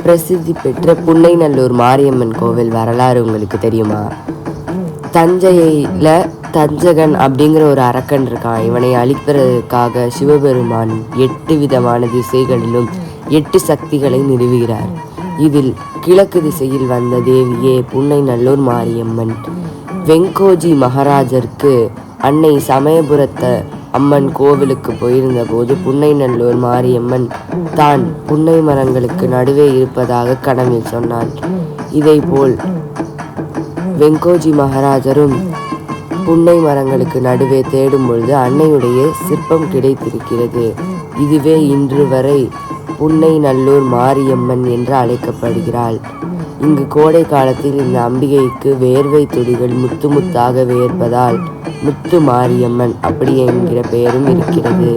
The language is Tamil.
பிரசித்தி பெற்ற புன்னைநல்லூர் மாரியம்மன் கோவில் வரலாறு உங்களுக்கு தெரியுமா? தஞ்சையில் தஞ்சகன் அப்படிங்கிற ஒரு அரக்கன் இருக்கான். இவனை அழிப்பதற்காக சிவபெருமான் 8 விதமான திசைகளிலும் 8 சக்திகளை நிறுவுகிறார். இதில் கிழக்கு திசையில் வந்த தேவியே புன்னைநல்லூர் மாரியம்மன். வெங்கோஜி மகாராஜருக்கு அன்னை சமயபுரத்த அம்மன் கோவிலுக்கு போயிருந்த போது புன்னைநல்லூர் மாரியம்மன் தான் புன்னை மரங்களுக்கு நடுவே இருப்பதாக கனவில் சொன்னாள். இதேபோல் வெங்கோஜி மகாராஜரும் புன்னை மரங்களுக்கு நடுவே தேடும் பொழுது அன்னையுடைய சிற்பம் கிடைத்திருக்கிறது. இதுவே இன்று வரை புன்னைநல்லூர் மாரியம்மன் என்று அழைக்கப்படுகிறாள். இங்கு கோடை காலத்தில் இந்த அம்பிகைக்கு வேர்வை துளிகள் முத்து முத்தாக வேர்ப்பதால் முத்து மாரியம்மன் அப்படி என்கிற பெயரும் இருக்கிறது.